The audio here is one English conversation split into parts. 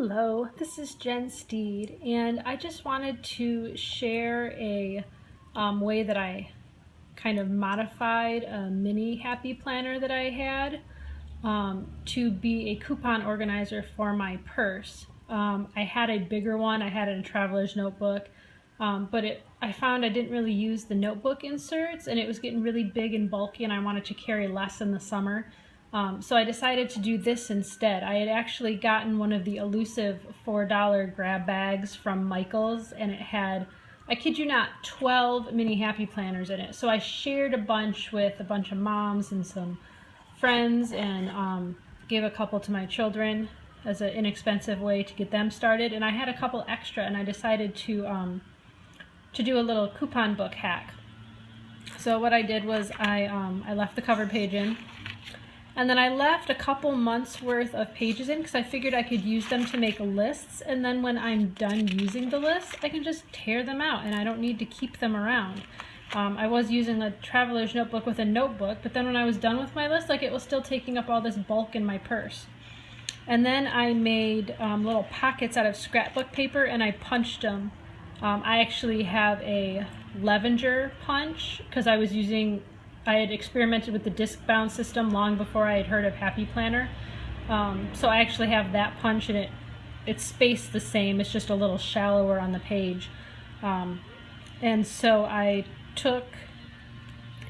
Hello, this is Jen Steed, and I just wanted to share a way that I kind of modified a mini happy planner that I had to be a coupon organizer for my purse. I had a bigger one, I had it in a traveler's notebook, but I found I didn't really use the notebook inserts, and it was getting really big and bulky, and I wanted to carry less in the summer. So I decided to do this instead. I had actually gotten one of the elusive $4 grab bags from Michael's, and it had, I kid you not, 12 mini happy planners in it. So I shared a bunch with a bunch of moms and some friends, and gave a couple to my children as an inexpensive way to get them started. And I had a couple extra, and I decided to do a little coupon book hack. So what I did was I left the cover page in, and then I left a couple months worth of pages in because I figured I could use them to make lists, and then when I'm done using the lists, I can just tear them out and I don't need to keep them around. I was using a traveler's notebook with a notebook, but then when I was done with my list, it was still taking up all this bulk in my purse. And then I made little pockets out of scrapbook paper, and I punched them. I actually have a Levenger punch because I had experimented with the disc bound system long before I had heard of Happy Planner. So I actually have that punch, and it's spaced the same, it's just a little shallower on the page. And so I took,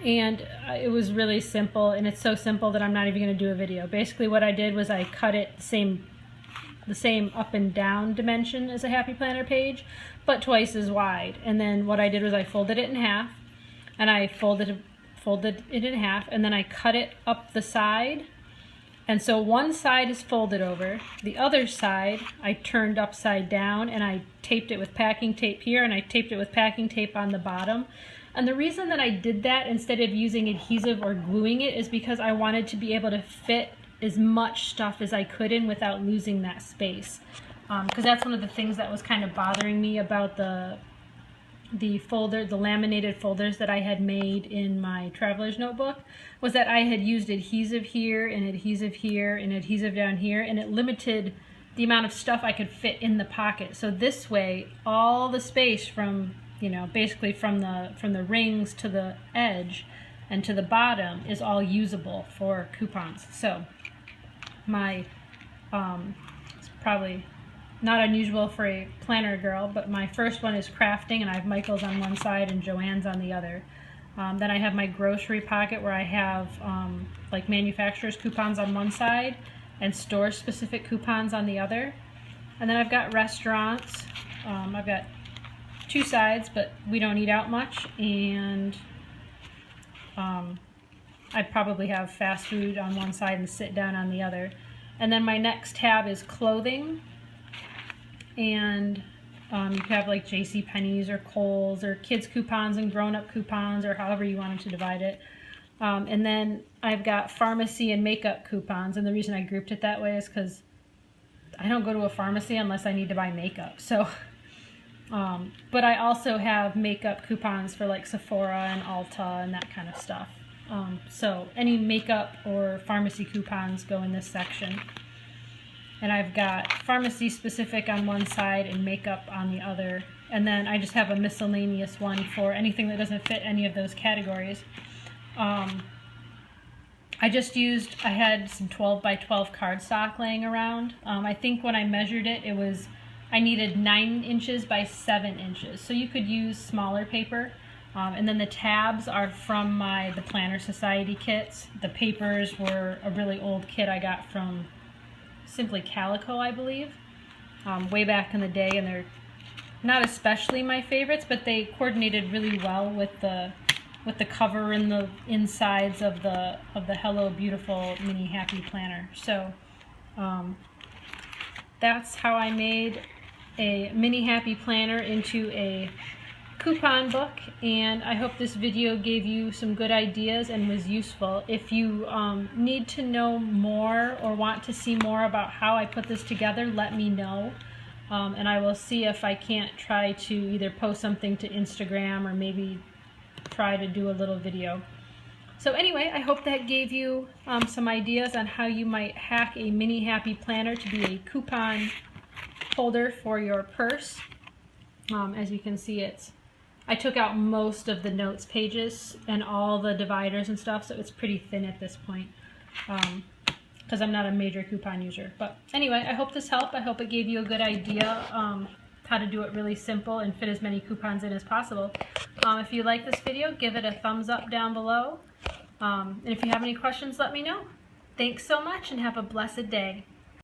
and it was really simple, and it's so simple that I'm not even going to do a video. Basically what I did was I cut it the same up and down dimension as a Happy Planner page, but twice as wide. And then what I did was I folded it in half, and I folded it in half, and then I cut it up the side. And so one side is folded over, the other side I turned upside down, and I taped it with packing tape here, and I taped it with packing tape on the bottom. And the reason that I did that instead of using adhesive or gluing it is because I wanted to be able to fit as much stuff as I could in without losing that space. Because that's one of the things that was kind of bothering me about the laminated folders that I had made in my traveler's notebook, was that I had used adhesive here and adhesive here and adhesive down here, and it limited the amount of stuff I could fit in the pocket. So this way, all the space from, basically from the rings to the edge and to the bottom is all usable for coupons. So it's probably not unusual for a planner girl, but my first one is crafting, and I have Michael's on one side and Joann's on the other. Then I have my grocery pocket where I have like manufacturer's coupons on one side and store specific coupons on the other. And then I've got restaurants. I've got two sides, but we don't eat out much, and I probably have fast food on one side and sit down on the other. And then my next tab is clothing. And you could have like JCPenney's or Kohl's or kids coupons and grown-up coupons, or however you wanted to divide it. And then I've got pharmacy and makeup coupons, and the reason I grouped it that way is because I don't go to a pharmacy unless I need to buy makeup. So, but I also have makeup coupons for like Sephora and Ulta and that kind of stuff. So any makeup or pharmacy coupons go in this section. And I've got pharmacy specific on one side and makeup on the other. And then I just have a miscellaneous one for anything that doesn't fit any of those categories. I had some 12 by 12 cardstock laying around. I think when I measured it, I needed 9 inches by 7 inches. So you could use smaller paper. And then the tabs are from the Planner Society kits. The papers were a really old kit I got from Simply Calico, I believe, way back in the day, and they're not especially my favorites, but they coordinated really well with the cover and the insides of the Hello Beautiful Mini Happy Planner. So that's how I made a Mini Happy Planner into a coupon book, and I hope this video gave you some good ideas and was useful. If you need to know more or want to see more about how I put this together, let me know, and I will see if I can't try to either post something to Instagram or maybe try to do a little video. So anyway, I hope that gave you some ideas on how you might hack a mini happy planner to be a coupon holder for your purse. As you can see, I took out most of the notes pages and all the dividers and stuff, so it's pretty thin at this point because I'm not a major coupon user. But anyway, I hope this helped. I hope it gave you a good idea how to do it really simple and fit as many coupons in as possible. If you like this video, give it a thumbs up down below. And if you have any questions, let me know. Thanks so much and have a blessed day.